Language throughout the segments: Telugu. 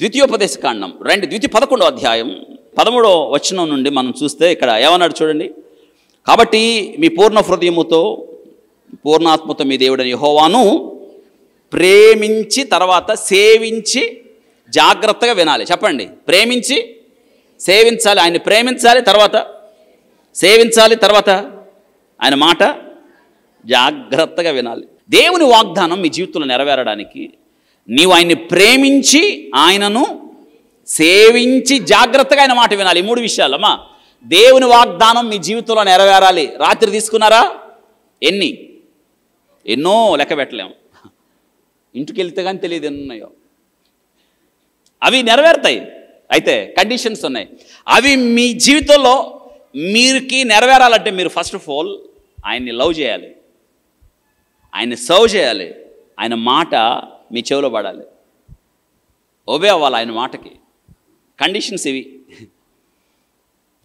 ద్వితీయోపదేశకాండం 11వ అధ్యాయం 13వ వచనం నుండి మనం చూస్తే ఇక్కడ ఏమన్నాడు చూడండి. కాబట్టి మీ పూర్ణ హృదయముతో పూర్ణాత్మతో మీ దేవుడని యెహోవాను ప్రేమించి తర్వాత సేవించి జాగ్రత్తగా వినాలి. చెప్పండి, ప్రేమించి సేవించాలి, ఆయన్ని ప్రేమించాలి, తర్వాత సేవించాలి, తర్వాత ఆయన మాట జాగ్రత్తగా వినాలి. దేవుని వాగ్దానం మీ జీవితంలో నెరవేరడానికి నీవు ఆయన్ని ప్రేమించి ఆయనను సేవించి జాగ్రత్తగా ఆయన మాట వినాలి. ఈ 3 విషయాలమ్మా. దేవుని వాగ్దానం మీ జీవితంలో నెరవేరాలి. రాత్రి తీసుకున్నారా? ఎన్నో లెక్క పెట్టలేము. ఇంటికి వెళ్తే కానీ తెలియదు ఎన్ని ఉన్నాయో. అవి నెరవేరుతాయి. అయితే కండిషన్స్ ఉన్నాయి. అవి మీ జీవితంలో మీరుకి నెరవేరాలంటే మీరు ఫస్ట్ ఆఫ్ ఆల్ ఆయన్ని లవ్ చేయాలి, ఆయన్ని సర్వ్ చేయాలి, ఆయన మాట మీ చెవిలో పడాలి, ఒబే అవ్వాలి ఆయన మాటకి. కండిషన్స్ ఇవి.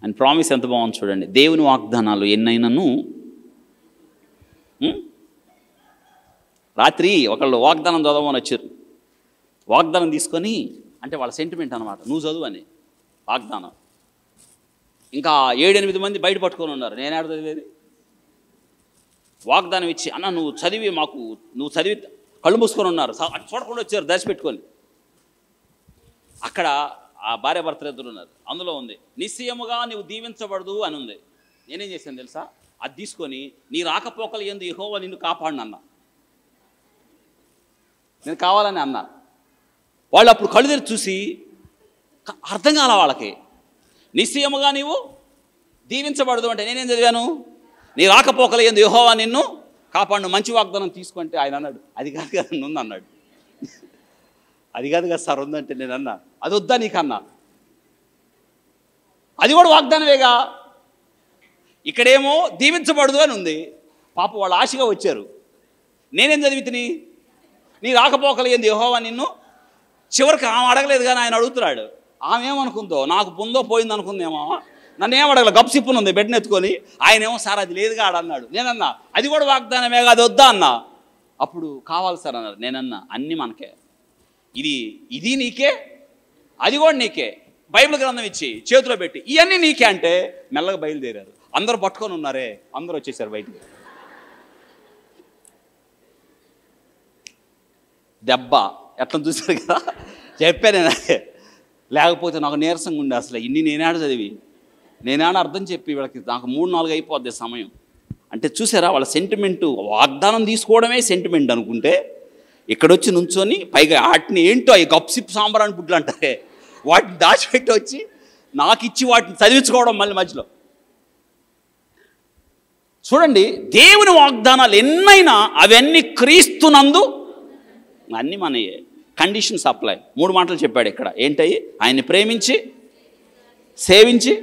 ఆయన ప్రామిస్ ఎంత బాగుంది చూడండి. దేవుని వాగ్దానాలు ఎన్నైనాను. రాత్రి ఒకళ్ళు వాగ్దానం చదవమని వచ్చారు. వాగ్దానం తీసుకొని, అంటే వాళ్ళ సెంటిమెంట్ అనమాట, నువ్వు చదువు అని వాగ్దానం. ఇంకా 7-8 మంది బయట పట్టుకొని ఉన్నారు. నేను ఆడ చదివేది వాగ్దానం ఇచ్చి, అన్న నువ్వు చదివి కళ్ళు మూసుకొని ఉన్నారు. చూడకుండా వచ్చారు దర్శ పెట్టుకొని. అక్కడ ఆ భార్య భర్తలు ఇద్దరు ఉన్నారు. అందులో ఉంది నిశ్చయముగా నీవు దీవించబడదు అని ఉంది. నేనేం చేశాను తెలుసా? అది తీసుకొని నీ రాకపోకలు యందు యెహోవా నిన్ను కాపాడినన్నా, నేను కావాలని అన్నా. వాళ్ళు అప్పుడు కళ్ళు తెరిచి చూసి అర్థం కాల వాళ్ళకి. నిశ్చయముగా నీవు దీవించబడదు అంటే నేనేం చదివాను? నీ రాకపోకలు యందు యెహోవా నిన్ను కాపాడు, మంచి వాగ్దానం తీసుకుంటే ఆయన అన్నాడు అది కాదు కదా ఉంది అన్నాడు. అది కాదు కదా సార్ ఉందంటే నేను అన్నా అది వద్దా నీకన్నా, అది కూడా వాగ్దానమేగా. ఇక్కడేమో దీవించబడదు అని ఉంది. పాప వాళ్ళు ఆశగా వచ్చారు. నేనేం చదివితిని? నీ రాకపోకలు ఏంది యెహోవా నిన్ను. చివరికి ఆమె అడగలేదు కానీ ఆయన అడుగుతున్నాడు. ఆమె ఏమనుకుందో, నాకు పొందో పోయింది అనుకుందేమో, నన్ను ఏం అడగల, గప్సిప్పును ఉంది బెడ్ని ఎత్తుకొని. ఆయన ఏమో సార్ అది లేదుగా అన్నాడు. నేనన్నా అది కూడా వాగ్దానమే, అది వద్దా అన్నా. అప్పుడు కావాలి సార్ అన్నారు. నేనన్నా అన్నీ మనకే, ఇది నీకే, అది కూడా నీకే. బైబిల్ గ్రంథం ఇచ్చి చేతిలో పెట్టి ఇవన్నీ నీకే అంటే మెల్లగా బయలుదేరారు. అందరూ పట్టుకొని ఉన్నారే, అందరూ వచ్చేసారు బయటికి. దెబ్బ ఎట్లా చూశారు కదా, చెప్పాను నేను. అదే లేకపోతే నాకు నీరసంగా ఉండే అసలు ఇన్ని నేనాడ చదివి నేనాడ అర్థం చెప్పి వీళ్ళకి నాకు 3-4 అయిపోద్ది సమయం. అంటే చూసారా వాళ్ళ సెంటిమెంటు. వాగ్దానం తీసుకోవడమే సెంటిమెంట్ అనుకుంటే ఇక్కడొచ్చి నుంచొని పైగా వాటిని ఏంటో ఈ గప్సిప్ సాంబ్రాన్ని బుడ్లు అంటారే వాటిని దాచిపెట్టి వచ్చి నాకు ఇచ్చి వాటిని చదివించుకోవడం మళ్ళీ మధ్యలో. చూడండి, దేవుని వాగ్దానాలు ఎన్నైనా అవన్నీ క్రీస్తునందు అన్నీ మనయే. Conditions apply. 3 మాటలు చెప్పాడు ఇక్కడ. ఏంటయ్యి? ఆయన్ని ప్రేమించి సేవించి